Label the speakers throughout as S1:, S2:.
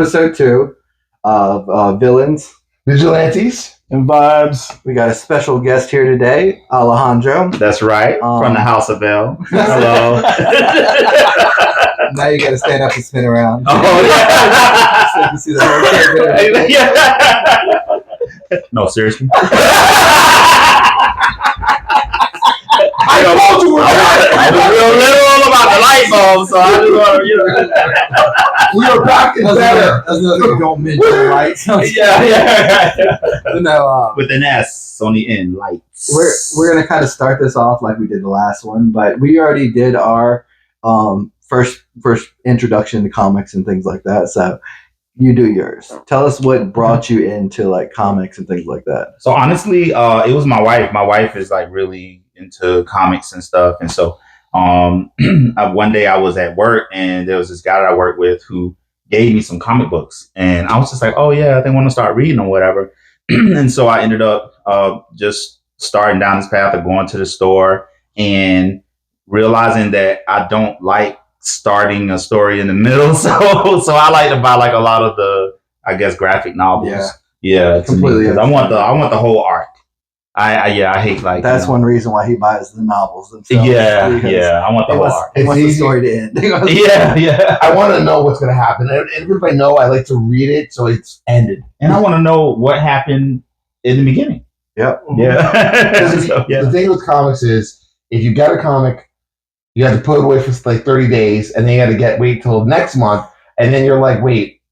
S1: episode 2 of Villains,
S2: Vigilantes,
S3: and Vibes.
S1: We got a special guest here today, Alejandro.
S4: That's right, from the House of L. Hello.
S1: Now you got to stand up and spin around.
S4: Oh, yeah.
S1: So you can see the whole thing.
S4: Yeah. No, seriously.
S2: I told you we're
S4: I was real literal about the light bulb, so I just want to,
S2: we are back and better.
S1: That's another thing. Don't mention the lights.
S4: yeah.
S1: No,
S4: With an S on the end, lights.
S1: we're gonna kind of start this off like we did the last one, but we already did our first introduction to comics and things like that. So you do yours. Tell us what brought you into like comics and things like that.
S4: So honestly, it was my wife. My wife is like really into comics and stuff, and so one day I was at work and there was this guy that I worked with who gave me some comic books, and I was just like, oh yeah, I think I want to start reading or whatever. And so I ended up just starting down this path of going to the store and realizing that I don't like starting a story in the middle. So I like to buy like a lot of the, I guess, graphic novels. Yeah,
S1: Completely.
S4: Because I want the whole arc. I hate like
S1: That's one reason why he buys the novels themselves.
S4: Yeah, I want the whole arc.
S1: He wants the story to end.
S4: Yeah.
S2: I want to know what's going to happen. And if I know, I like to read it so it's ended.
S4: And I want to know what happened in the beginning.
S1: Yep.
S4: Yeah.
S2: The thing with comics is, if you get a comic, you have to put it away for like 30 days, and then you got to wait till next month, and then you're like, wait,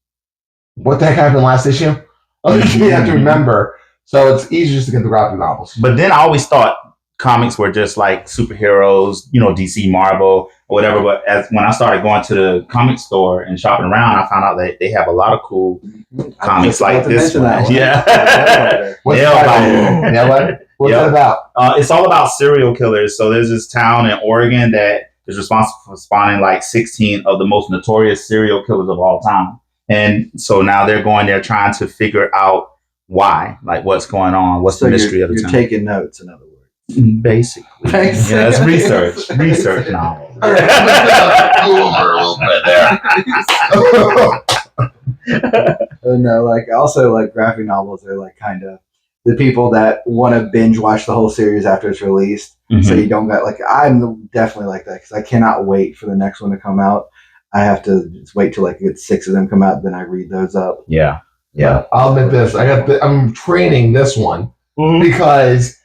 S2: what the heck happened last issue? You have to remember. So it's easier just to get the graphic novels.
S4: But then I always thought comics were just like superheroes, DC, Marvel, or whatever. But when I started going to the comic store and shopping around, I found out that they have a lot of cool comics like this one. Yeah.
S2: What's that about?
S4: It's all about serial killers. So there's this town in Oregon that is responsible for spawning like 16 of the most notorious serial killers of all time. And so now they're going there trying to figure out why, like what's going on, what's the mystery of the town.
S1: You're taking notes, in other words.
S4: Basically. Yeah, it's research novel.
S2: All right, I'm going to go over a little bit there.
S1: No, like also like graphic novels are like kind of the people that want to binge watch the whole series after it's released. Mm-hmm. So you don't got like, I'm definitely like that because I cannot wait for the next one to come out. I have to just wait till like a good 6 of them come out, then I read those up.
S4: Yeah.
S2: I'll admit this. I'm training this one because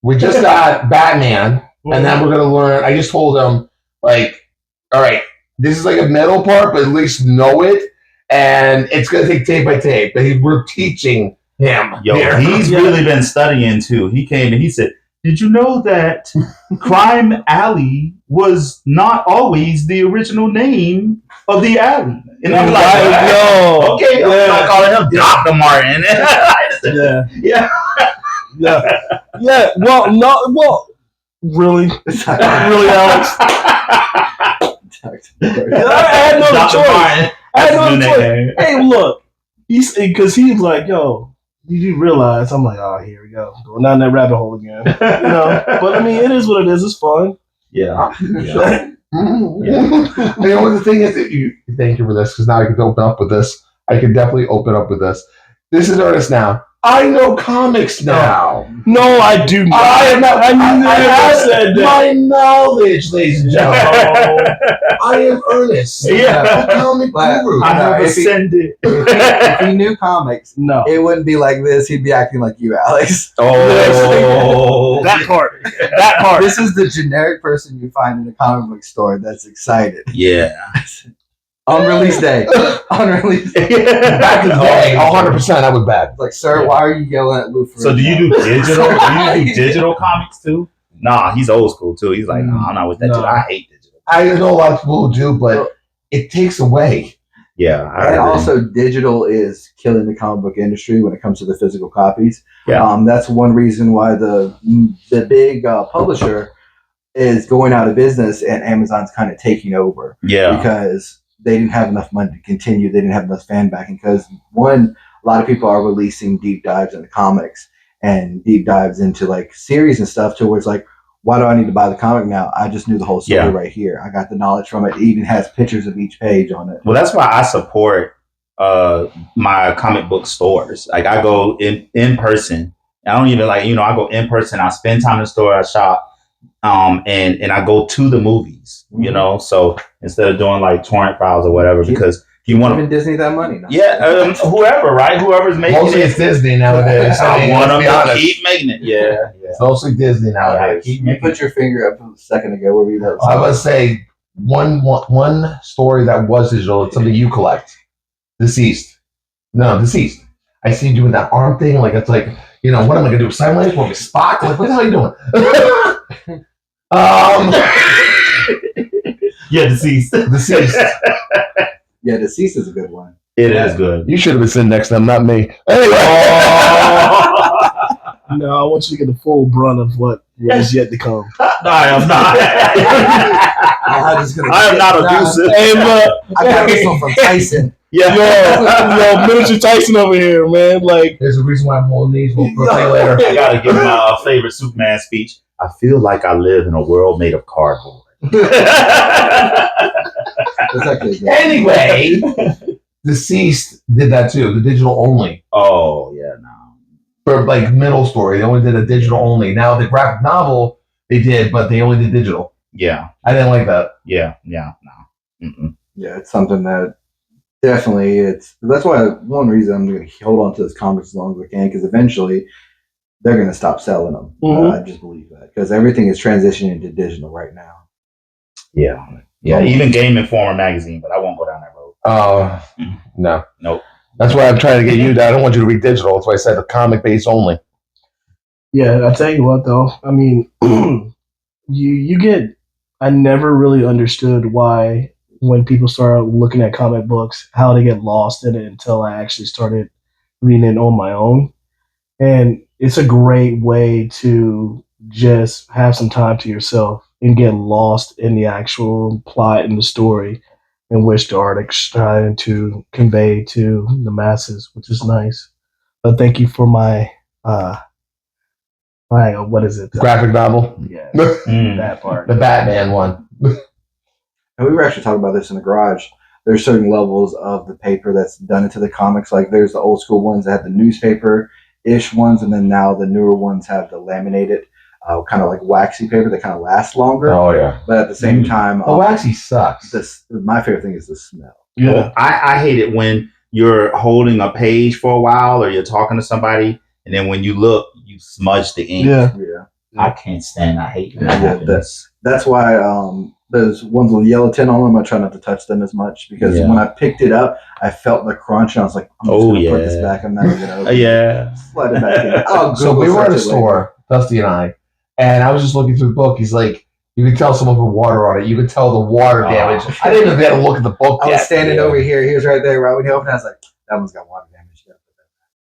S2: we just got Batman, and then we're gonna learn. I just told him, like, all right, this is like a middle part, but at least know it, and it's gonna take tape by tape. But we're teaching him.
S4: He's really been studying too. He came and he said, "Did you know that Crime Alley was not always the original name of the alley?" And I'm like,
S3: no.
S4: Okay, I'm not calling him Dr. Martin.
S3: Yeah. Well, really, Alex. I had no choice. Hey, look, because he was like, "Yo, did you realize?" I'm like, "Oh, here we go, going down that rabbit hole again." But I mean, it is what it is. It's fun.
S4: Yeah.
S2: The thing is, thank you for this, because now I can open up with this. I can definitely open up with this. This is Ernest now. I know comics now.
S3: No, I do not. I never said that.
S2: My knowledge, ladies and gentlemen. I am Ernest.
S4: Yeah.
S2: Comic guru.
S4: I never send it.
S1: If he knew comics,
S3: no,
S1: it wouldn't be like this. He'd be acting like you, Alex.
S4: Oh,
S3: that part.
S1: This is the generic person you find in a comic book store that's excited.
S4: Yeah.
S1: On release day. Back in
S2: the day, 100%, I was bad.
S1: Like, sir, why are you yelling at Lou?
S4: So do you do digital? Do you do digital comics too? Nah, he's old school too. He's like, I'm not with that. No. I hate digital.
S2: I know a lot of people who do, but it takes away.
S4: Yeah.
S1: And also, digital is killing the comic book industry when it comes to the physical copies.
S4: Yeah.
S1: That's one reason why the big publisher is going out of business and Amazon's kind of taking over.
S4: Yeah.
S1: Because they didn't have enough money to continue. They didn't have enough fan backing because, one, a lot of people are releasing deep dives into comics and deep dives into like series and stuff to where it's like, why do I need to buy the comic now? I just knew the whole story right here. I got the knowledge from it. It even has pictures of each page on it.
S4: Well, that's why I support my comic book stores. Like I go in person. I don't even I go in person. I spend time in the store. I shop. And I go to the movies, so instead of doing like torrent files or whatever, because you want
S1: giving Disney that money now.
S4: Yeah, whoever, right? Whoever's making
S2: mostly it's Disney nowadays.
S4: I want them to keep making it. Yeah.
S2: It's mostly Disney nowadays.
S1: You put your finger up a second ago. Where were you?
S2: I was say one story that was digital. It's something you collect. Deceased. I see you doing that arm thing. Like it's like what am I gonna do? Sideways? Want me Spock? Like what the hell are you doing?
S4: Yeah, Deceased.
S1: Yeah, Deceased is a good one.
S4: It is good.
S2: You should have been sitting next to them, not me. Anyway.
S3: No, I want you to get the full brunt of what is yet to come.
S4: No, I am not. I am not abusive.
S3: Hey, look,
S1: I got this one from Tyson.
S3: Yo, miniature Tyson over here, man. Like,
S2: there's a reason why I'm holding these. We'll play later.
S4: I gotta give my favorite Superman speech. I feel like I live in a world made of cardboard.
S2: Anyway, Deceased did that too. The digital only.
S4: Oh yeah, no.
S2: For like middle story, they only did a digital only. Now the graphic novel they did, but they only did digital.
S4: Yeah,
S2: I didn't like that.
S4: Yeah, no.
S1: Mm-mm. Yeah, it's something that definitely that's why one reason I'm going to hold on to this comics as long as I can, because eventually they're going to stop selling them.
S3: Mm-hmm.
S1: I just believe that because everything is transitioning to digital right now.
S4: Yeah. Even Game Informer magazine, but I won't go down that road.
S2: Oh, no.
S4: Nope.
S2: That's why I'm trying to get you. I don't want you to read digital. That's why I said the comic base only.
S3: Yeah, I tell you what, though. I mean, you get. I never really understood why when people start looking at comic books, how they get lost in it until I actually started reading it on my own. And it's a great way to just have some time to yourself and get lost in the actual plot and the story in which the artist's trying to convey to the masses, which is nice. But thank you for my what is it?
S2: Graphic novel?
S3: Yeah, that part.
S2: The Batman one.
S1: And we were actually talking about this in the garage. There's certain levels of the paper that's done into the comics. Like there's the old school ones that have the newspaper-ish ones, and then now the newer ones have the laminated, kind of like waxy paper that kind of lasts longer.
S2: Oh, yeah.
S1: But at the same time...
S2: waxy sucks.
S1: My favorite thing is the smell.
S3: Yeah.
S4: Well, I hate it when you're holding a page for a while or you're talking to somebody, and then when you look, you smudge the ink.
S3: Yeah.
S4: I can't stand. I hate
S1: that. That's why those ones with yellow tint on them, I try not to touch them as much because when I picked it up, I felt the crunch and I was like, I'm just gonna put this back. I'm not gonna slide it back in.
S2: So we were at a store, Dusty and I was just looking through the book. He's like, you could tell someone put water on it. You could tell the water damage. I didn't even be able to look at the book yet.
S1: I was standing over here. He was right there. Right when he opened it, I was like, that one's got water damage.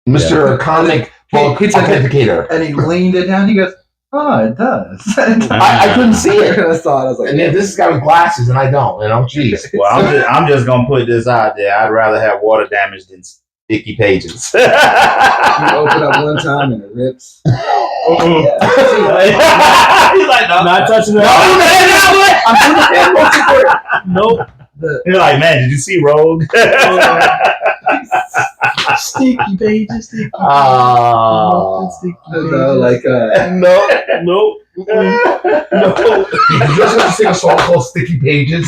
S2: Mr. Comic Book Authenticator.
S1: And he leaned it down. He goes, oh, it does.
S2: I couldn't see it.
S1: I saw it. I was like,
S2: and then this has got glasses, and I don't. Jeez.
S4: Well, I'm just gonna put this out there. I'd rather have water damage than sticky pages.
S1: You open up one time and it rips.
S4: He's like, no,
S3: not touching that. Nope.
S4: You're like, man, did you see Rogue?
S3: Sticky pages. Sticky pages.
S2: Nope. No. You just sing a song called Sticky Pages.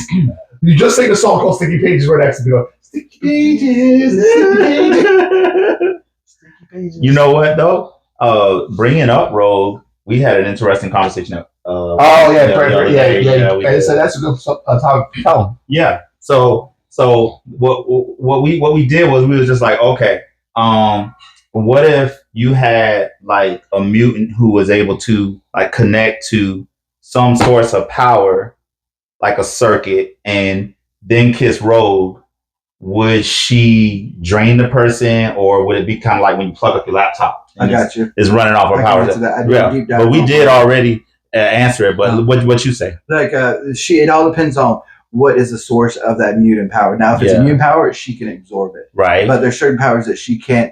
S2: You just sing a song called Sticky Pages right next to me. Sticky Pages.
S3: Sticky pages.
S4: You know what though? Bringing up Rogue, we had an interesting conversation.
S2: So that's a good topic to tell them.
S4: Yeah. So what we did was we was just like, okay, what if you had like a mutant who was able to like connect to some source of power, like a circuit, and then kiss Rogue? Would she drain the person, or would it be kind of like when you plug up your laptop?
S1: I got you.
S4: It's running off of power. But we did already answer it. But what you say?
S1: Like it all depends on what is the source of that mutant power. Now, if it's a mutant power, she can absorb it.
S4: Right.
S1: But there's certain powers that she can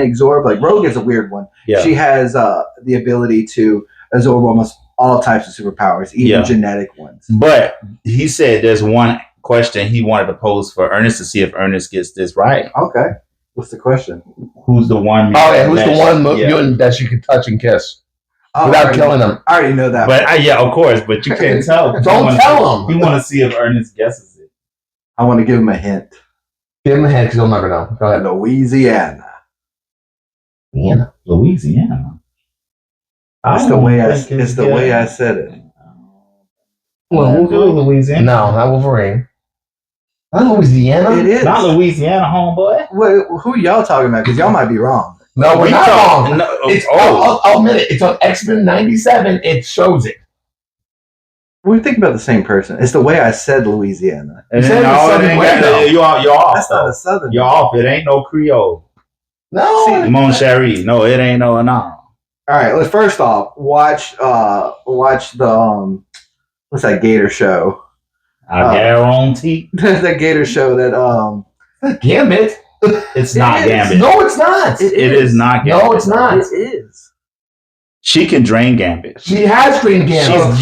S1: absorb. Like Rogue is a weird one.
S4: Yeah.
S1: She has the ability to absorb almost all types of superpowers, even genetic ones.
S4: But he said there's one question he wanted to pose for Ernest to see if Ernest gets this right.
S1: Okay. What's the question?
S4: Who's the one?
S2: Who's the one mutant that you can touch and kiss without killing them?
S1: I already know that.
S4: But yeah, of course. But you can't tell.
S2: Don't tell him.
S4: You want to see if Ernest guesses it.
S1: I want to give him a hint.
S2: Give him a hint because he'll never know. Go ahead.
S1: Louisiana.
S4: Louisiana.
S1: It's the way I said it.
S4: Well, Louisiana.
S2: No, not Wolverine. Not Louisiana.
S1: It is
S4: not Louisiana, homeboy.
S1: Wait, who y'all talking about? Because y'all might be wrong.
S2: No, we're not wrong.
S4: No,
S2: I'll admit it. It's on X-Men 97. It shows it.
S1: We're thinking about the same person. It's the way I said Louisiana.
S4: And then you're off.
S1: That's not a southern.
S4: You're off. It ain't no Creole.
S2: No.
S4: Mon Cherie. No, it ain't no.
S1: All right. Let's first off watch the what's that Gator show?
S4: I guarantee.
S1: That Gator show that
S2: Gambit.
S4: It's not Gambit.
S2: No, it's not.
S4: It is not Gambit.
S2: No, it's not.
S1: It is.
S4: She can drain Gambit.
S2: She has drained Gambit.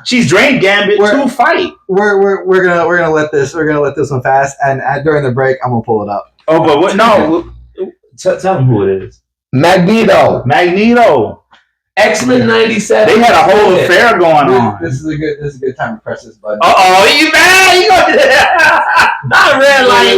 S4: She's drained Gambit to fight.
S1: We're gonna let this one pass, and during the break I'm gonna pull it up.
S4: Oh, but what? No, tell them who it is.
S2: Magneto. X-Men 97.
S4: They had a whole affair going on.
S1: This is a good time to press this button.
S4: You mad? You gonna not red light.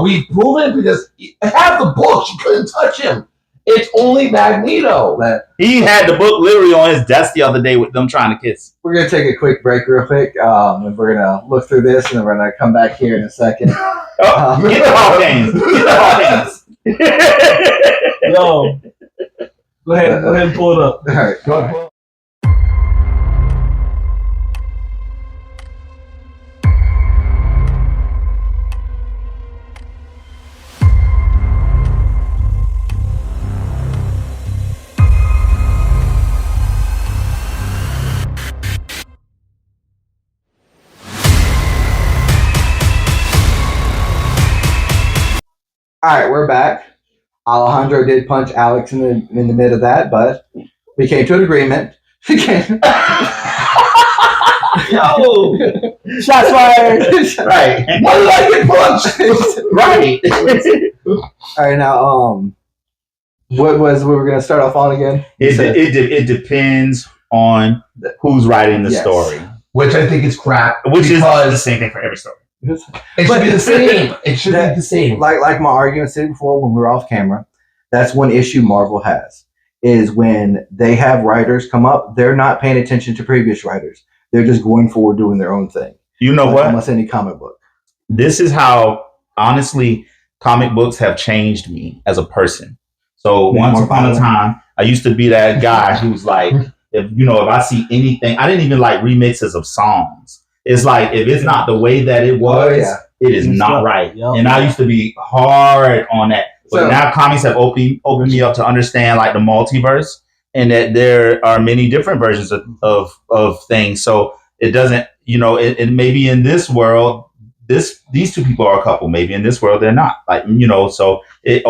S2: We've proven because half the book she couldn't touch him. It's only Magneto.
S4: He had the book literally on his desk the other day with them trying to kiss.
S1: We're gonna take a quick break, real quick. And we're gonna look through this, and then we're gonna come back here in a second.
S4: Get the Hall games. Get the Hall games.
S3: Yo, go ahead and pull it up.
S1: All right,
S2: Go ahead.
S1: All right, we're back. Alejandro did punch Alex in the mid of that, but we came to an agreement.
S3: Yo, shots fired.
S2: Right. Why did I get punched? Right.
S1: All right, now what was we were gonna start off on again?
S4: It depends on who's writing the story,
S2: which I think is crap.
S4: Which is the same thing for every story.
S2: It should be the same. It should be the same.
S1: Like my argument said before when we were off camera, that's one issue Marvel has, is when they have writers come up, they're not paying attention to previous writers. They're just going forward doing their own thing.
S4: You know what?
S1: Almost any comic book. This
S4: is how, honestly, comic books have changed me as a person. So once upon a time, I used to be that guy who's like, if I see anything, I didn't even like remixes of songs. It's like, if it's not the way that it was, it is not right. Yep. And I used to be hard on that. But now comics have opened me up to understand like the multiverse, and that there are many different versions of things. So it doesn't, it maybe in this world, these two people are a couple. Maybe in this world they're not. So it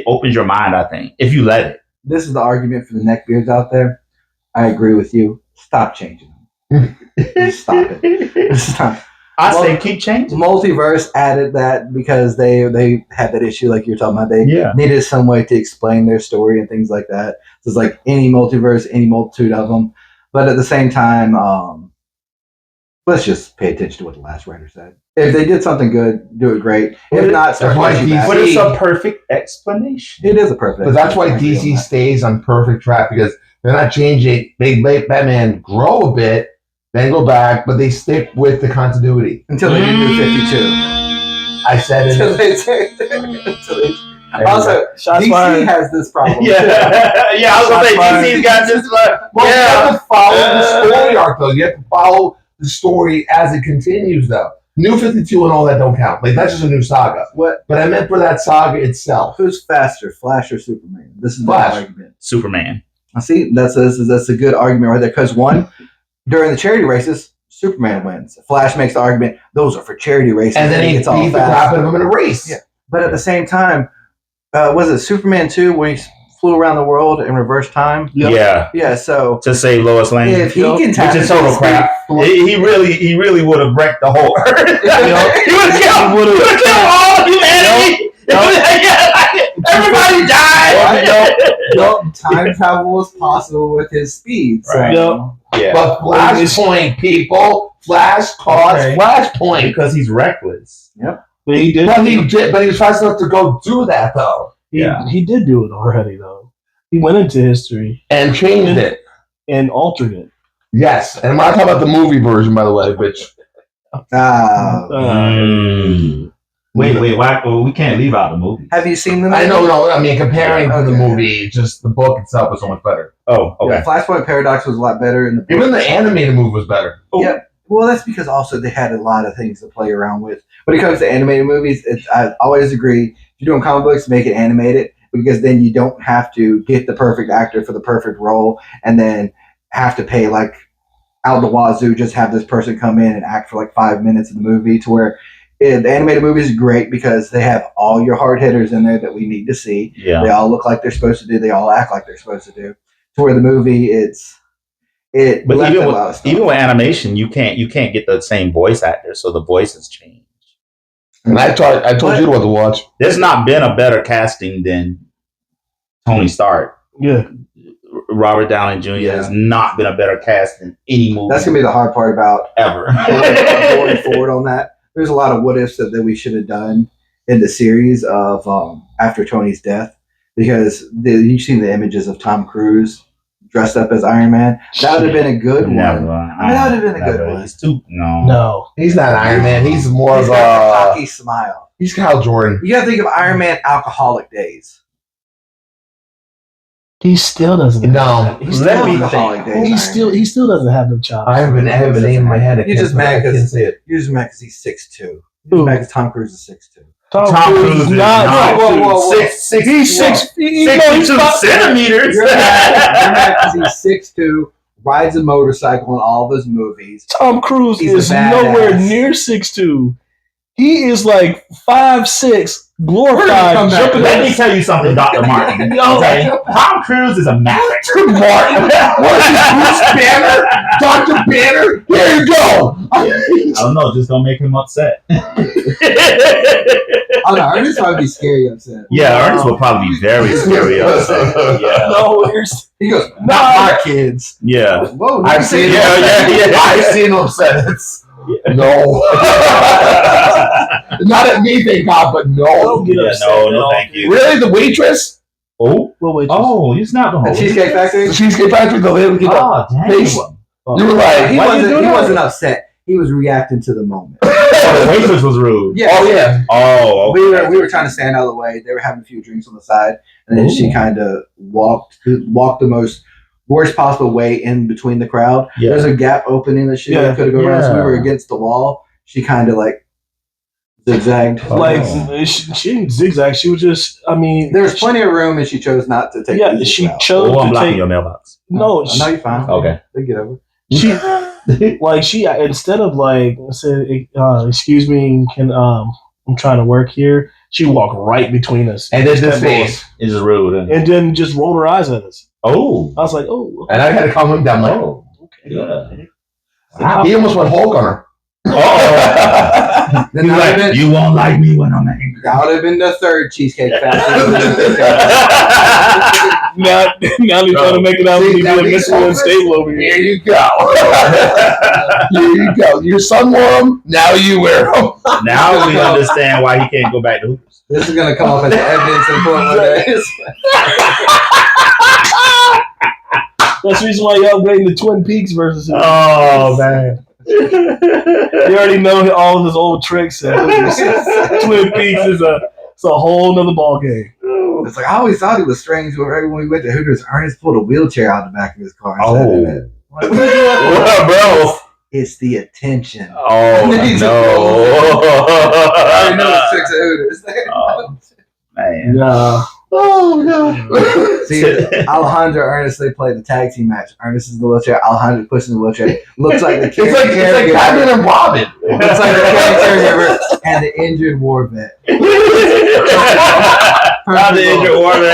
S4: opens your mind, I think, if you let it.
S1: This is the argument for the neckbeards out there. I agree with you. Stop changing them. Stop it. Stop.
S4: I say keep changing.
S1: Multiverse added that because they had that issue like you're talking about. They needed some way to explain their story and things like that. So it's like any multiverse, any multitude of them. But at the same time, let's just pay attention to what the last writer said. If they did something good, do it great. If not, start pushing back.
S4: But it's a perfect explanation.
S1: It is a perfect.
S2: But that's why DC stays on perfect track, because they're not changing. They make Batman grow a bit, then go back, but they stick with the continuity
S1: until they do New 52.
S2: I said it.
S1: Also, DC has this problem.
S4: I was gonna say DC's got this.
S2: You have to follow the story arc, though. You have to follow the story as it continues, though. New 52 and all that don't count. Like, that's just a new saga.
S1: What?
S2: But I meant for that saga itself.
S1: Who's faster, Flash or Superman? This is
S2: Flash.
S1: my argument.
S4: Superman.
S1: I see. That's a good argument right there. Because one, during the charity races, Superman wins. Flash makes the argument, those are for charity races.
S2: And then he beat the crap out of him in a race.
S1: Yeah. But at the same time, was it Superman 2 when he flew around the world in reverse time?
S4: Yeah.
S1: Yeah, so...
S4: to save Lois Lane.
S1: If he can tap
S4: which is total crap. he really would have wrecked the whole earth. He would have killed all of humanity. Everybody died.
S1: Time travel was possible with his speed. So.
S3: Right.
S4: Yeah.
S2: But Flashpoint, people. Flash caused Flashpoint.
S4: Because he's reckless.
S1: Yep.
S3: But he did.
S2: But he was fast enough to go do that, though.
S3: He did do it already, though. He went into history.
S2: And changed it.
S3: And altered it.
S2: Yes. And I'm not talking about the movie version, by the way, which...
S4: Wait, why? Well, we can't leave out the movie.
S1: Have you seen the movie?
S2: I know, no. I mean, comparing to the movie, just the book itself was so much better.
S4: Oh, okay.
S1: Yeah, Flashpoint Paradox was a lot better in the book.
S2: Even the animated movie was better.
S1: Yeah. Well, that's because also they had a lot of things to play around with. When it comes to animated movies, I always agree. If you're doing comic books, make it animated because then you don't have to get the perfect actor for the perfect role and then have to pay like out the wazoo, just have this person come in and act for like 5 minutes of the movie to where the animated movie is great because they have all your hard hitters in there that we need to see.
S4: Yeah.
S1: They all look like they're supposed to do. They all act like they're supposed to do. To where the movie,
S4: But even with animation, you can't get the same voice actor, so the voices change.
S2: And I told you what to watch.
S4: There's not been a better casting than Tony Stark.
S3: Yeah.
S4: Robert Downey Jr. has not been a better cast in any movie.
S1: That's gonna be the hard part about
S4: ever
S1: going forward on that. There's a lot of what ifs that we should have done in the series of after Tony's death because you've seen the images of Tom Cruise dressed up as Iron Man. That would have been a good one. That would have been a good one.
S4: He's too
S3: no.
S2: He's not Iron Man. He's more of a
S1: cocky smile.
S2: He's Kyle Jordan.
S1: You got to think of Iron Man alcoholic days.
S3: He still doesn't.
S2: No,
S1: he's still alcoholic days.
S3: He still doesn't have no chops.
S2: I have a name in my head.
S1: You're just mad because he's 6'2". You're just mad because Tom Cruise is 6'2".
S3: Tom Cruise is not. Whoa. He's 62
S4: centimeters.
S1: You're mad because he's 6'2", rides a motorcycle in all of his movies.
S3: Tom Cruise is nowhere near 6'2". He is like 5'6", glorified.
S4: Let me tell you something, Dr. Martin. Okay? Tom Cruise is a maverick.
S2: Martin. What is Bruce Banner? Dr. Banner? Here you go.
S4: I don't know. Just don't make him upset.
S1: Oh no, Ernest would be scary upset.
S4: Yeah, Ernest will probably be very scary upset. Yeah.
S3: No,
S1: he goes, not my kids.
S4: Yeah.
S1: Whoa,
S2: I've seen him. I've seen him upset. No. Not at me, thank God, but no.
S4: No, thank you.
S2: Really, the waitress?
S4: Oh, he's not the
S1: whole Cheesecake Factory.
S2: The Cheesecake Factory. The lady.
S4: Oh, damn.
S2: You were like,
S1: he wasn't upset. He was reacting to the moment.
S4: The waitress was rude.
S1: Yeah.
S2: Oh yeah.
S4: Oh, okay.
S1: We were trying to stand out of the way. They were having a few drinks on the side, and then she kind of walked the worst possible way in between the crowd.
S4: Yeah.
S1: There's a gap opening that she could have gone around. So we were against the wall. She kind of like zigzagged.
S3: She didn't zigzag. She was just. I mean,
S1: there was plenty of room, and she chose not to take.
S3: Yeah, she chose to
S4: I'm blocking
S3: take
S4: your mailbox.
S3: No,
S1: no, you're fine.
S4: Okay,
S1: they get over.
S3: She instead of like said, "Excuse me, can I'm trying to work here." She walked right between us,
S2: and then this face
S4: is just rude,
S3: and then just rolled her eyes at us.
S4: Oh,
S3: I was like, "Oh,"
S2: and I had to calm him down. Like,
S4: oh, okay,
S2: yeah. He almost went Hulk on her.
S4: Oh, he's like, you won't like me when I'm angry.
S1: That would have been the third Cheesecake Factory.
S3: now they're trying to make it out to be a missile and stable over here.
S2: Here you go. Here you go. Your son wore them. Now you wear them.
S4: Now we understand why he can't go back to Hoopers.
S1: This is going to come off as evidence in court one day.
S3: That's the reason why y'all upgrading the Twin Peaks versus.
S4: Oh man.
S3: You already know all of his old tricks. And Twin Peaks is a whole nother ball game.
S1: It's like I always thought it was strange when we went to Hooters. Ernest pulled a wheelchair out the back of his car.
S4: What up, bro?
S1: It's the attention.
S4: Oh no!
S1: I already know the tricks at Hooters.
S4: Oh, man.
S3: No.
S2: Oh no!
S1: See, Alejandro, Ernest, they play the tag team match. Ernest is in the wheelchair. Alejandro pushing the wheelchair. Looks like the
S2: it's like Batman and Robin.
S1: Looks like the caregiver and the injured war vet.
S4: Not the injured order.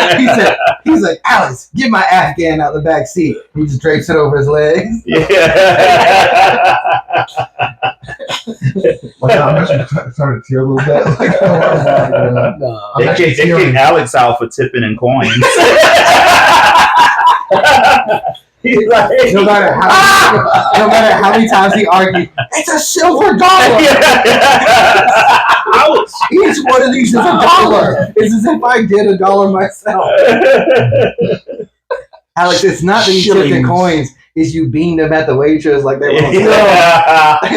S1: He's like, Alex, get my Afghan out the back seat. He just drapes it over his legs.
S4: Yeah.
S2: I'm actually starting to tear a little bit.
S4: They kicked Alex out for tipping in coins. He's like,
S1: no matter how many times he argued, it's a silver dollar. Each one of these is $1. It's as if I did $1 myself. Alex, it's not that you tipped in coins. Is you beamed them at the waitress like they were.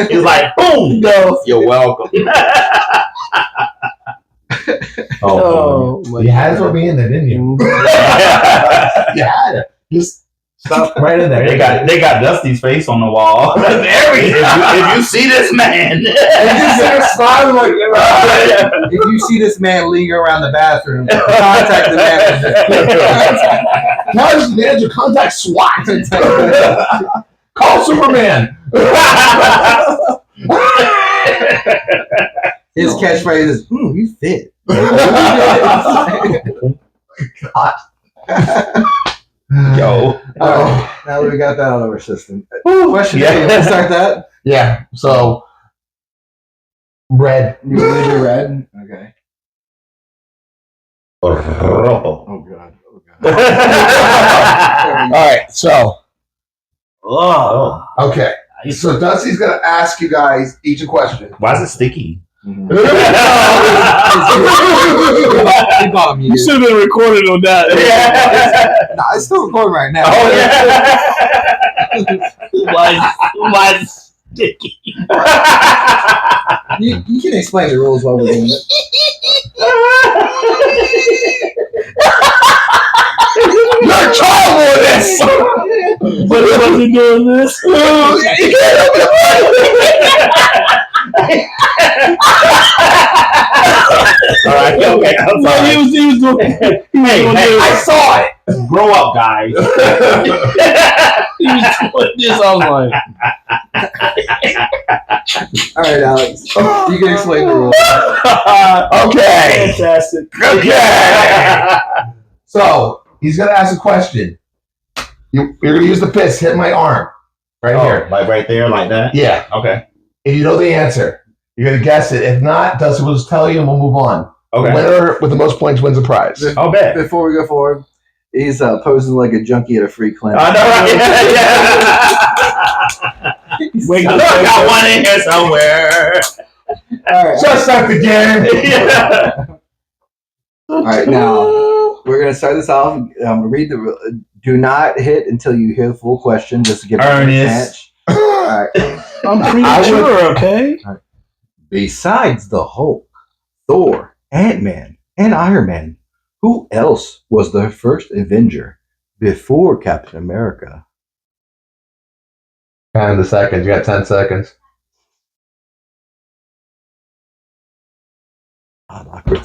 S4: He's like, boom.
S1: No.
S4: You're welcome.
S2: You had to throw me in there, didn't you? You had it. Just stop right in there.
S4: They got Dusty's face on the wall. If you see this man,
S1: if you see this man lingering around the bathroom, contact the manager.
S2: How's the manager contact SWAT? Call Superman.
S1: His catchphrase is, you fit.
S2: God.
S4: Yo.
S1: All right, now that we got that out of our system. Question A, let's start that.
S2: Yeah, so red.
S1: You believe you're red? Okay. Oh, God.
S2: All right, so.
S3: Oh.
S2: Okay. So Dusty's going to ask you guys each a question.
S4: Why is it sticky?
S1: Mm-hmm.
S3: You should have been recorded on that.
S1: Nah, it's still recording right now.
S4: Oh, yeah.
S3: Why is sticky?
S1: You can explain the rules while we're doing it.
S2: You're trouble with this!
S3: But it wasn't doing this.
S4: All right, okay, I'm sorry.
S3: He was doing.
S4: Hey,
S2: I saw it!
S4: grow up, guys.
S3: He was doing this. I was like,
S1: All right, Alex. You can explain the rules.
S2: Okay.
S3: fantastic.
S2: Okay. So, he's going to ask a question. You're going to use the piss, hit my arm. Right here.
S4: Like right there, like that?
S2: Yeah.
S4: Okay.
S2: And you know the answer. You're going to guess it. If not, Dusty will just tell you and we'll move on.
S4: Okay.
S2: The winner with the most points wins a prize.
S4: I'll bet.
S1: Before we go forward, he's posing like a junkie at a free clinic.
S4: I know, right?
S3: Wake
S4: I
S3: up.
S4: know I got one in here somewhere.
S1: All right.
S2: Just like the game.
S1: All right, now we're gonna start this off. Read the. Do not hit until you hear the full question, just to give
S4: Ernest.
S1: a chance. All right.
S3: I'm premature, okay?
S1: Besides the Hulk, Thor, Ant-Man, and Iron Man, who else was the first Avenger before Captain America?
S2: Count the seconds. You got 10 seconds.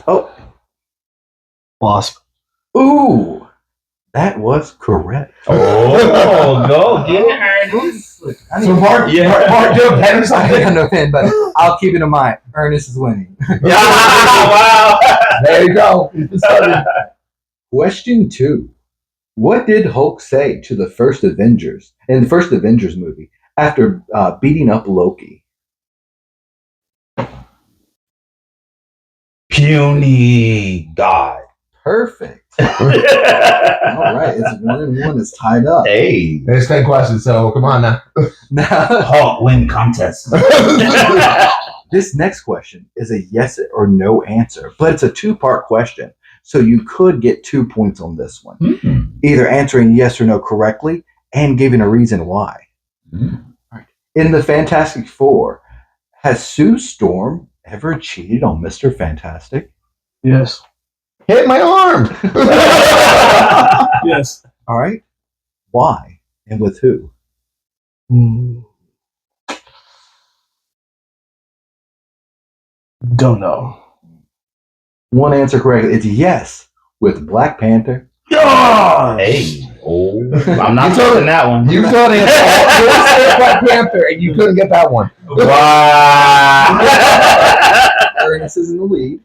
S1: Oh,
S3: Wasp.
S1: ooh, that was correct.
S4: Oh, go get it, Ernest.
S2: So Mark, do you have a pen or
S1: I
S2: something?
S1: got no pen, but I'll keep it in mind. Ernest is winning.
S4: Yeah, wow.
S2: There you go.
S1: Question 2. What did Hulk say to the first Avengers in the first Avengers movie after beating up Loki?
S4: Puny God.
S1: Perfect. All right, it's 1-1. It's tied up.
S4: Hey.
S2: There's 10 questions, so come on now.
S1: Now,
S4: Hulk win contest.
S1: this next question is a yes or no answer, but it's a 2-part question. So you could get 2 points on this one.
S4: Mm-hmm.
S1: Either answering yes or no correctly and giving a reason why.
S4: Mm.
S1: Right. In the Fantastic Four, has Sue Storm ever cheated on Mr. Fantastic?
S3: Yes.
S2: Hit my arm.
S3: Yes.
S1: All right. Why and with who?
S3: Don't know.
S1: One answer correct. It's yes with Black Panther.
S4: Hey. Oh. I'm not taking that one.
S2: You thought it was Black Panther, and you couldn't get that one.
S4: Wow.
S1: Ernest is in the lead.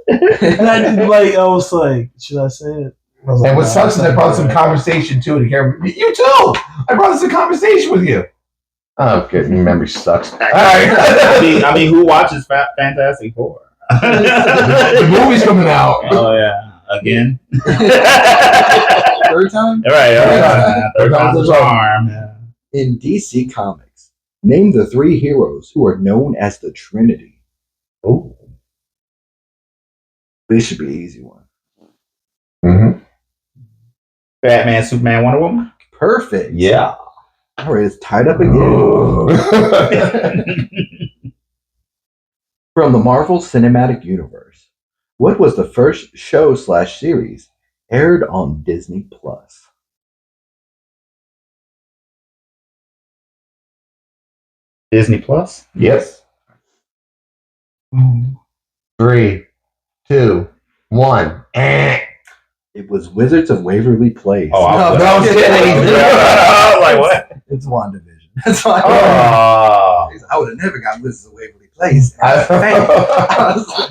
S3: And I was like, should I say it? I
S2: And what sucks is I brought some conversation too to hear. You too. I brought some conversation with you. Oh, good. Memory sucks. All right.
S4: I mean, who watches Fantastic Four?
S2: The movie's coming out.
S4: Oh yeah, again.
S1: Third time?
S4: All right. Third time's the charm. Yeah.
S1: In DC Comics, name the 3 heroes who are known as the Trinity.
S4: Oh,
S1: This should be an easy one.
S2: Mm-hmm.
S4: Batman, Superman, Wonder Woman.
S1: Perfect.
S4: Yeah.
S1: All right, it's tied up again. From the Marvel Cinematic Universe, what was the first show/series aired on Disney Plus?
S4: Disney Plus.
S2: Yes. 3, 2, 1.
S1: It was Wizards of Waverly Place.
S4: Oh, I was
S2: kidding.
S4: Like what?
S1: It's WandaVision. That's why
S4: Oh.
S1: I would have never got Wizards of Waverly Place.
S2: I'm like,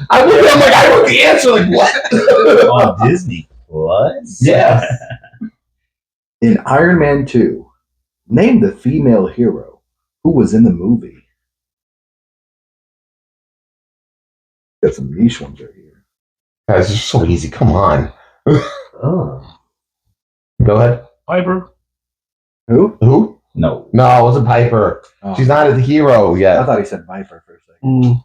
S2: I wrote the answer. Like what?
S4: On Disney Plus.
S2: Yes.
S1: In Iron Man 2, name the female hero who was in the movie. Got some niche ones right here.
S2: Guys, it's so easy. Come on.
S1: Oh.
S2: Go ahead.
S3: Piper.
S1: Who?
S2: Who?
S4: No.
S2: No, it wasn't Piper.
S1: Oh.
S2: She's not a hero
S1: I
S2: yet.
S1: thought he said Viper for a second.
S2: Mm.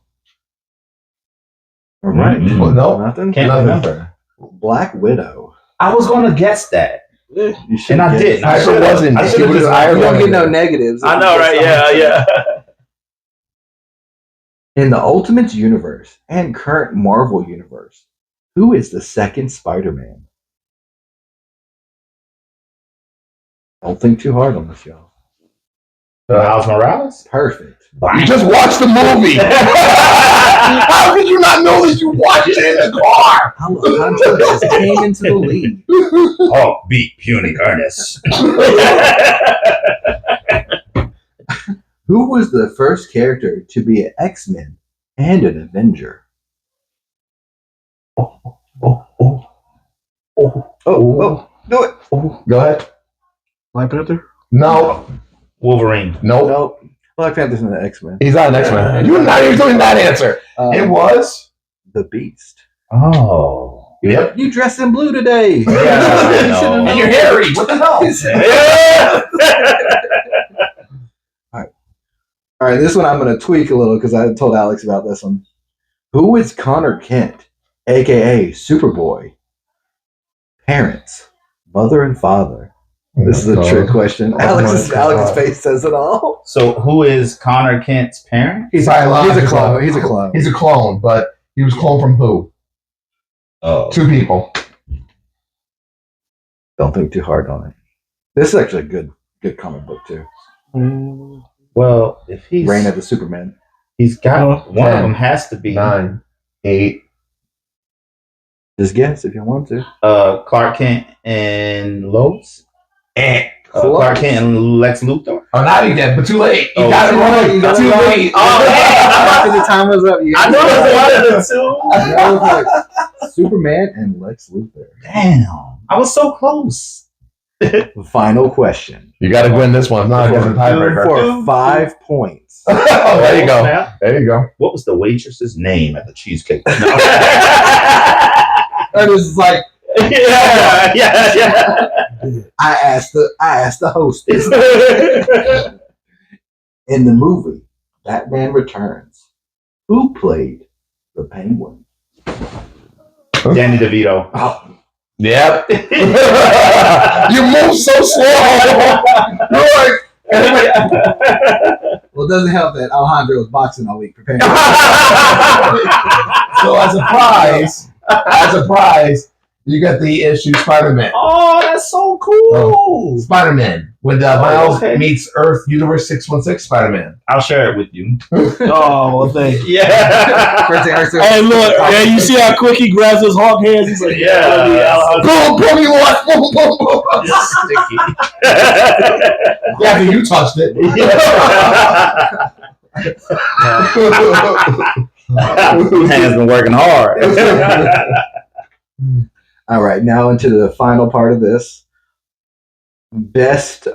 S1: All right.
S2: Well, no.
S1: Nothing?
S4: Can't
S2: Nothing.
S4: remember.
S1: Black Widow.
S4: I was gonna guess that,
S1: You
S4: and I didn't. I
S2: Piper
S4: should've-
S2: wasn't.
S4: I
S2: She
S4: should've
S2: was
S4: just-
S2: Iron
S1: You don't
S2: Man.
S1: get no negatives.
S4: I know, right? Yeah.
S1: In the Ultimate Universe and current Marvel Universe, who is the second Spider-Man? Don't think too hard on this, y'all.
S4: Miles Morales.
S1: Perfect.
S2: You just watched the movie. How could you not know that you watched it in the car?
S1: Alejandro just came into the lead.
S4: Oh, beat puny Ernest.
S1: Who was the first character to be an X-Men and an Avenger? Oh, do it.
S2: Go ahead.
S3: Black Panther.
S2: No.
S4: Wolverine.
S2: Nope.
S1: Nope. Black Panther's in the X-Men.
S2: He's not an X-Men. You're not even doing that answer. It was.
S1: the Beast.
S4: Oh.
S2: Yep.
S1: You dressed in blue today.
S4: Yeah, I know.
S2: And you're hairy. What the hell?
S1: All right, this one I'm going to tweak a little because I told Alex about this one. Who is Connor Kent, a.k.a. Superboy? Parents, mother and father. This is a trick question.
S2: Oh
S1: Alex's
S2: my God.
S1: face says it all.
S4: So who is Connor Kent's parent?
S1: He's a clone. He's a clone.
S2: He's a clone, but he was cloned from who?
S4: Oh.
S2: 2 people.
S1: Don't think too hard on it. This is actually a good comic book too.
S4: Well, if he's
S1: Reign of the Superman.
S4: he's got one
S2: 10,
S4: of them has to be
S2: 9, 8.
S1: Just guess if you want to.
S4: Clark Kent and Lois.
S1: Close.
S4: Clark Kent and Lex Luthor.
S2: Oh, now you did, but too late. You
S4: Oh,
S2: got it
S1: too
S2: wrong.
S1: late. You got
S2: Too
S1: it wrong.
S2: late.
S1: After the time was up, you
S4: I know it's one of the
S1: That was like Superman and Lex Luthor.
S4: two. Damn, I was so close.
S1: Final question.
S2: You got to win this one. Not against the tiebreaker.
S1: For 5 points.
S2: Oh, there you go.
S4: Snap.
S2: There you go.
S4: What was the waitress's name at the cheesecake? No.
S1: And it's like
S4: yeah.
S1: I asked the hostess. In the movie Batman Returns, who played the Penguin?
S4: Danny DeVito.
S2: Yep. You move so slow. You're like,
S1: Well, it doesn't help that Alejandro was boxing all week preparing.
S2: so as a prize, you got the issue Spider-Man.
S4: Oh, that's so cool.
S2: Spider-Man. When Miles meets Earth Universe 616 Spider-Man.
S4: I'll share it with you.
S3: Oh, well, thank you.
S4: Yeah.
S3: Hey, look, man, you see how quick he grabs his hawk hands? He's like,
S2: Boom, boom, you lost. Boom, boom, boom.
S4: Sticky.
S2: Yeah, but you touched it.
S4: Man's been working hard.
S1: All right, now into the final part of this. Best,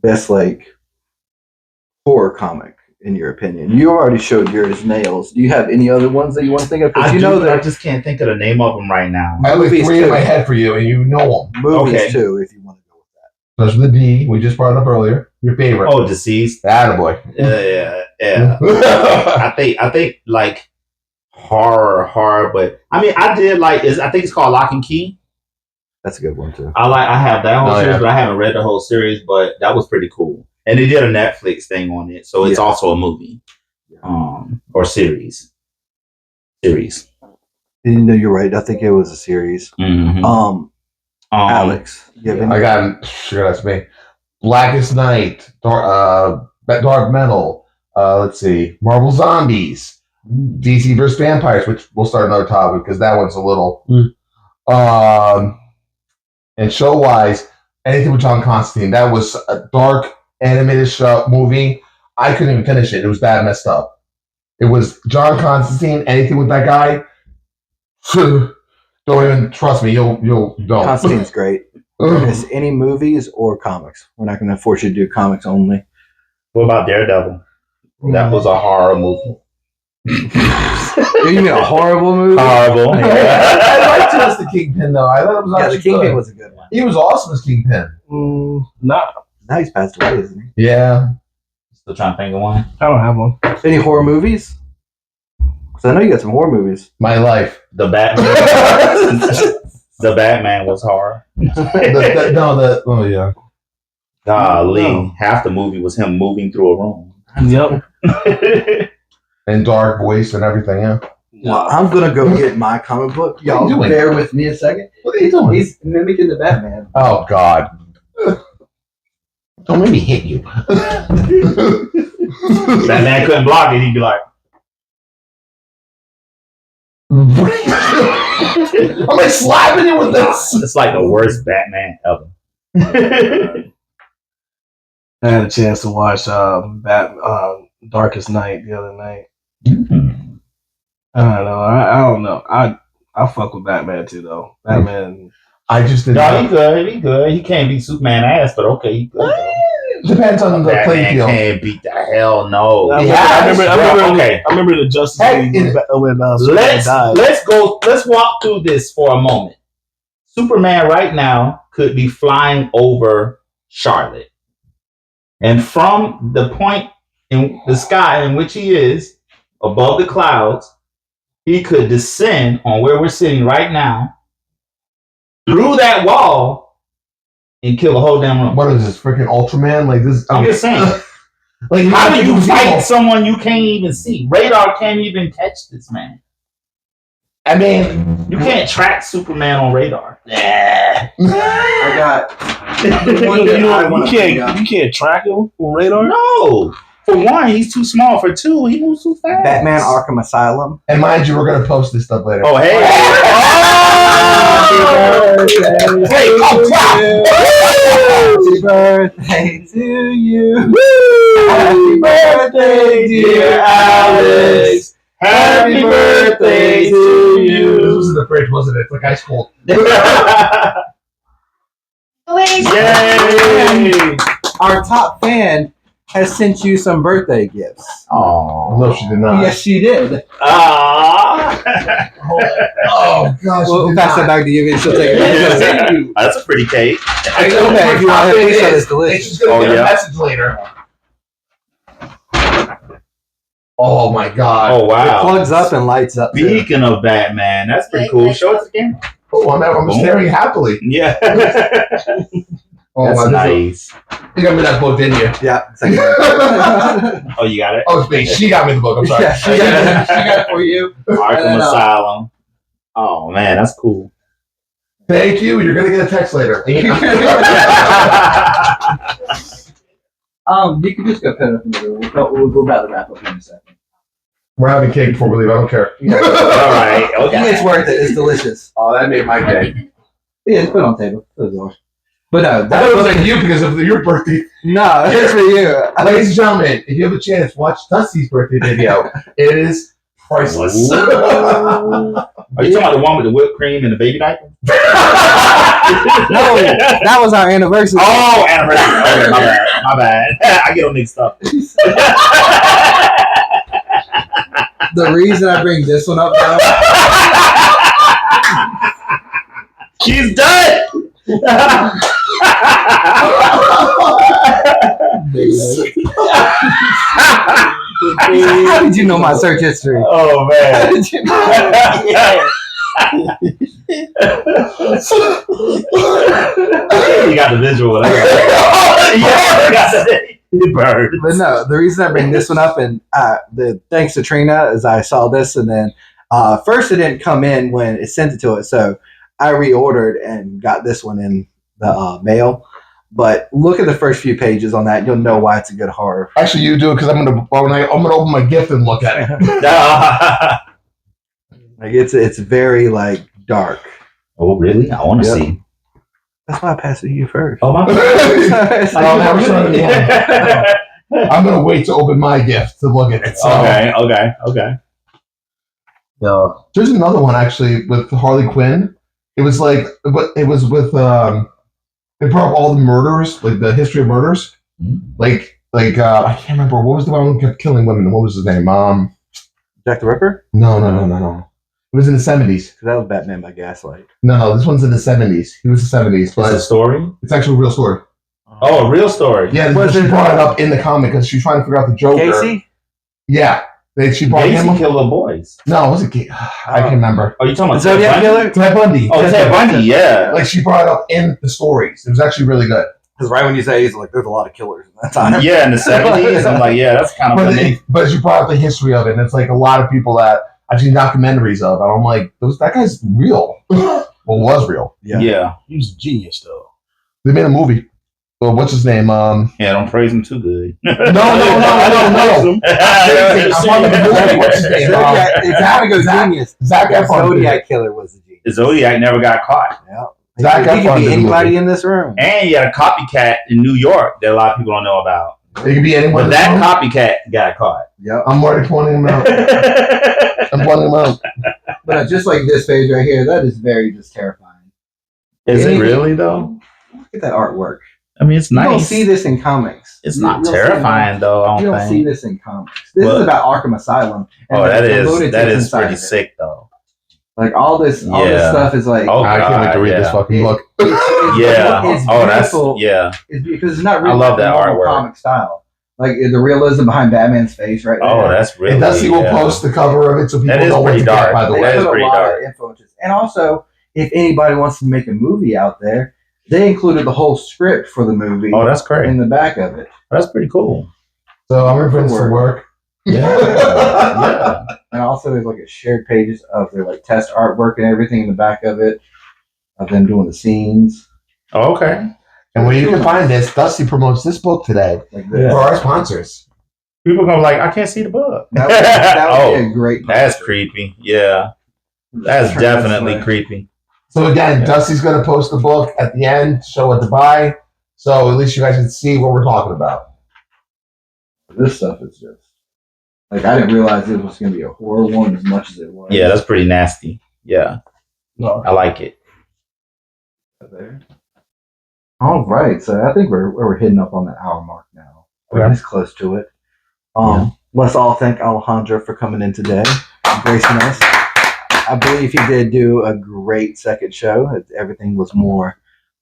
S1: best horror comic in your opinion. You already showed yours, Nails. Do you have any other ones that you want to think of?
S4: I know that I just can't think of the name of them right now.
S2: I have like 3 in my head for you, and you know them.
S1: Movies too, if you want to go with that.
S2: There's the D we just brought up earlier. Your favorite?
S4: Oh, Deceased.
S2: Attaboy.
S4: Yeah. I think like horror, but I mean, I did like. I think it's called Lock and Key.
S1: That's a good one too.
S4: I have that whole series, but I haven't read the whole series. But that was pretty cool, and they did a Netflix thing on it, so it's also a movie, or series.
S1: No, you're right. I think it was a series.
S4: Mm-hmm.
S1: Alex, you have any?
S2: I got. Sure, that's me. Blackest Night, Dark Metal. Let's see, Marvel Zombies, DC vs Vampires, which we'll start another topic because that one's a little. And show wise, anything with John Constantine. That was a dark animated show movie. I couldn't even finish it. It was that messed up. It was John Constantine. Anything with that guy. Don't even trust me. You'll don't.
S1: Constantine's great. Is any movies or comics? We're not going to force you to do comics only.
S4: What about Daredevil? That was a horror movie.
S1: You mean a horrible movie?
S4: Horrible.
S2: I liked him as the Kingpin though. I thought it was
S1: the Kingpin was a good one.
S2: He was awesome as Kingpin.
S3: Nah.
S1: Now he's passed away, isn't he?
S2: Yeah.
S4: Still trying to think of one.
S3: I don't have one.
S1: Any horror movies? Because I know you got some horror movies.
S2: My Life.
S4: The Batman. The Batman was horror.
S2: Oh yeah.
S4: Golly, half the movie was him moving through a room.
S3: Yep.
S2: And dark voice and everything, yeah.
S1: Well, I'm going to go get my comic book. Y'all bear with me a second.
S2: What are you doing?
S1: He's mimicking the Batman.
S2: Oh, God. Don't make me hit you.
S4: Batman couldn't block it. He'd be like,
S2: I'm like slapping you with this.
S4: it's like the worst Batman ever.
S3: I had a chance to watch Darkest Night the other night.
S4: Mm-hmm.
S3: I don't know. I don't know. I fuck with Batman too, though. Batman.
S2: I just didn't.
S4: No, he good. He good. He can't beat Superman ass, but okay, he good.
S2: Depends on the playing
S4: Batman
S2: field.
S4: can't beat the hell no.
S3: I remember the Justice League when Superman died.
S4: Let's walk through this for a moment. Superman right now could be flying over Charlotte, and from the point in the sky in which he is above the clouds, he could descend on where we're sitting right now through that wall and kill the whole damn room.
S2: What is this, freaking Ultraman? Like this?
S4: I'm just saying.
S2: Like,
S4: how do you fight someone you can't even see? Radar can't even catch this man.
S2: I mean,
S4: you can't track Superman on radar.
S1: I got.
S3: You can't track him on radar.
S4: No. For one, he's too small. For two, he moves too fast.
S1: Batman Arkham Asylum.
S2: And mind you, we're gonna post this stuff later.
S4: Oh, hey!
S1: Happy birthday to you. Happy birthday, dear Alex.
S4: Happy birthday to you.
S2: This was in the fridge, wasn't it? It's like ice cold.
S4: Yay!
S1: Our top fan has sent you some birthday gifts.
S2: Oh, no, she did not.
S1: Yes, she did.
S4: Oh,
S2: gosh.
S1: We'll pass that back to you and she'll take it.
S4: That's a pretty cake.
S1: Okay, if you want to have a piece of it's delicious.
S2: She's going to get a message later. Oh, my God.
S4: Oh, wow.
S1: It plugs up and lights up.
S4: Speaking of Batman, that's pretty cool. Show us again.
S2: Oh, I'm staring happily.
S4: Yeah.
S2: Oh,
S4: that's nice.
S2: You got me that book, didn't you?
S1: Yeah.
S4: Oh, you got it?
S2: Oh, it's me. She got me the book. I'm sorry.
S1: Yeah, she got it for you.
S4: Arkham Asylum. Oh, man, that's cool.
S2: Thank you. You're going to get a text later.
S1: You can just go put it up in the room. We're about to wrap up in a second.
S2: We're having cake before we leave. I don't care.
S1: Yeah.
S4: All right. Okay.
S1: It's worth it. It's delicious.
S2: Oh, that made my day.
S1: Yeah, just put it on the table. But no,
S2: I thought it was like you because of your birthday.
S1: No, it's for you.
S2: Ladies and gentlemen, if you have a chance, watch Dusty's birthday video. It is priceless.
S4: Are you talking about the one with the whipped cream and the baby diaper?
S1: No, that was our anniversary.
S4: Oh, anniversary. Okay, my bad. I get them mixed up.
S1: The reason I bring this one up now.
S4: She's done.
S1: How did you know my search history?
S4: Oh man.
S1: How did you know?
S4: You got the visual. Bird.
S1: But no, the reason I bring this one up, and thanks to Trina, is I saw this, and then first it didn't come in when it sent it to us, so I reordered and got this one in the mail. But look at the first few pages on that; you'll know why it's a good horror.
S2: Actually, you do it because I'm gonna open my gift and look at it.
S1: Like it's very like dark.
S4: Oh really? I want to see.
S1: That's why I passed it to you first.
S4: Oh my
S2: I'm gonna wait to open my gift to look at it. So.
S4: Okay.
S2: No. There's another one actually with Harley Quinn. It was like, but it was with they brought up all the murders, like the history of murders. Like I can't remember what was the one who kept killing women. What was his name?
S1: Jack the Ripper?
S2: No. It was in the 70s.
S1: That was Batman by Gaslight.
S2: No, this one's in the 70s. He was the 70s. But
S4: it's a story?
S2: It's actually a real story.
S4: Oh, a real story.
S2: Yeah, she brought it up in the comic because she's trying to figure out the Joker.
S1: Casey?
S2: Yeah. She brought
S4: Casey
S2: him.
S4: killed little boys.
S2: No, it wasn't Casey. I can't remember.
S4: Oh, you talking about
S1: Zodiac Killer?
S2: Ted Bundy.
S4: Oh, Ted Bundy, yeah.
S2: Like she brought it up in the stories. It was actually really good.
S1: Because right when you say he's like, there's a lot of killers in that time.
S4: Yeah, in the 70s. I'm like, yeah, that's kind of funny.
S2: But she brought up the history of it, and it's like a lot of people that I've seen documentaries of, and I'm like, that guy's real. Well, was real.
S4: Yeah.
S3: He was a genius, though.
S2: They made a movie. Well, what's his name?
S4: Yeah, don't praise him too good.
S2: No. I'm talking about the movie. What's his name? Zac Efron.
S1: Zodiac Killer was the genius.
S4: The Zodiac never got caught.
S1: Yeah.
S2: Zac
S1: He could
S2: Efron
S1: be
S2: did the
S1: anybody
S2: movie.
S1: in this room.
S4: And you had a copycat in New York that a lot of people don't know about.
S2: It could be anyone.
S4: But that copycat got caught.
S1: Yep.
S2: I'm already pointing him out. I'm pointing him out.
S1: But just like this page right here, that is very just terrifying.
S4: Is it really though?
S1: Look at that artwork.
S4: I mean, it's
S1: You
S4: nice.
S1: don't see this in comics.
S4: It's
S1: You
S4: not
S1: don't
S4: terrifying though. I
S1: You
S4: don't
S1: don't see
S4: think.
S1: this in comics. This is about Arkham Asylum. And
S4: Oh,
S1: the
S4: that
S1: lunatics
S4: is
S1: inside
S4: pretty
S1: of it.
S4: sick though.
S1: Like all this stuff is like.
S4: Oh,
S2: I can't wait to read this fucking book.
S1: It's
S4: That's
S1: beautiful.
S4: It's
S1: because it's not really
S4: I love that
S1: normal
S4: artwork.
S1: comic style. Like the realism behind Batman's face, right there.
S4: Oh, that's really.
S2: And Dusty will post the cover of it so people
S4: That is
S2: know what
S4: pretty
S2: to get,
S4: dark.
S2: by the
S1: They
S2: way.
S4: That is
S1: put a
S4: pretty
S1: lot
S4: dark.
S1: of influences. And also, if anybody wants to make a movie out there, they included the whole script for the movie
S4: Oh, that's great.
S1: in the back of it.
S4: That's pretty cool.
S2: So I'm going to put this to work.
S4: Yeah.
S1: And also, there's like a shared pages of their like test artwork and everything in the back of it, of them doing the scenes.
S4: Oh, okay.
S2: And where you can find this, Dusty promotes this book today
S1: Like this.
S2: for our sponsors.
S4: People come like, I can't see the book.
S1: That would be a great.
S4: That's creepy. Yeah. That's definitely creepy.
S2: So again, Dusty's going to post the book at the end, show what to buy, so at least you guys can see what we're talking about.
S1: This stuff is just like I didn't realize it was going to be a horror one as much as it was.
S4: Yeah, that's pretty nasty. Yeah.
S3: No.
S4: I like it.
S1: There. All right, so I think we're hitting up on the hour mark now. We're just close to it. Let's all thank Alejandro for coming in today, gracing us. I believe he did do a great second show. Everything was more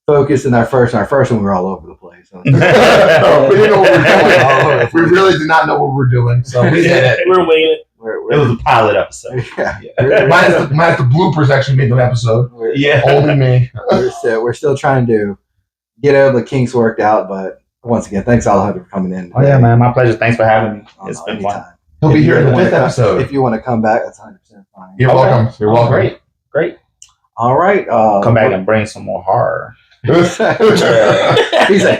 S1: focused in our first. In our first one, we were all over the place. So.
S2: We didn't know what we were doing. We really did not know what we were doing, so we did it.
S3: We're winging it.
S4: It was a pilot episode.
S1: Yeah.
S2: Minus the bloopers actually made the episode.
S4: Yeah.
S2: Only me.
S1: We're still trying to get all the kinks worked out, but once again, thanks Alejandro for coming in.
S4: Oh yeah, man, my pleasure. Thanks for having me. It's been fun.
S2: He'll be here in the 5th episode.
S1: If you want to come back, that's 100% fine.
S2: You're welcome. You're welcome.
S4: Great.
S1: All right.
S4: Come back and bring some more horror.
S1: He's like,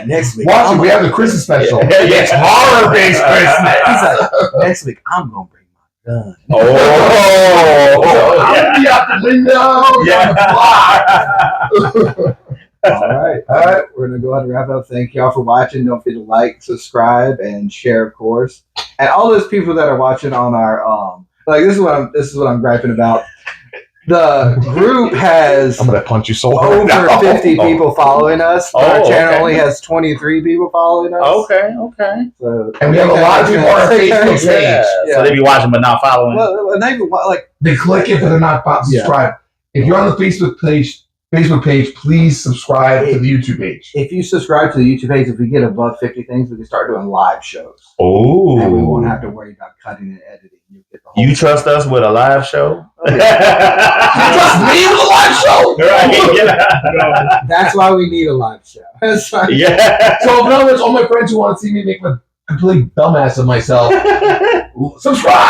S1: next week.
S2: Watch it. We have the Christmas special.
S4: It's horror-based Christmas.
S1: He's like, next week, I'm going to bring my gun.
S2: I'm going to be out the window.
S4: Yeah.
S1: All right. We're gonna go ahead and wrap it up. Thank y'all for watching. Don't forget to like, subscribe, and share, of course. And all those people that are watching on our this is what I'm griping about. The group has
S2: I'm gonna punch you so
S1: over
S2: hard.
S1: 50 people following us. But our channel only has 23 people following us.
S4: Okay.
S1: So,
S2: And we have a lot of people on our Facebook page.
S4: Yeah. So they be watching but not following.
S1: Well, not even
S2: They click it, but they're not subscribed. If you're on the Facebook page, please subscribe to the YouTube page.
S1: If you subscribe to the YouTube page, if we get above 50 things, we can start doing live shows.
S4: Oh.
S1: And we won't have to worry about cutting and editing.
S4: You trust us with a live show?
S1: Oh, yeah.
S2: You trust me with a live show?
S4: Right. Yeah.
S1: That's why we need a live show.
S4: Yeah.
S2: So, in other words, all my friends who want to see me make a complete dumbass of myself, subscribe!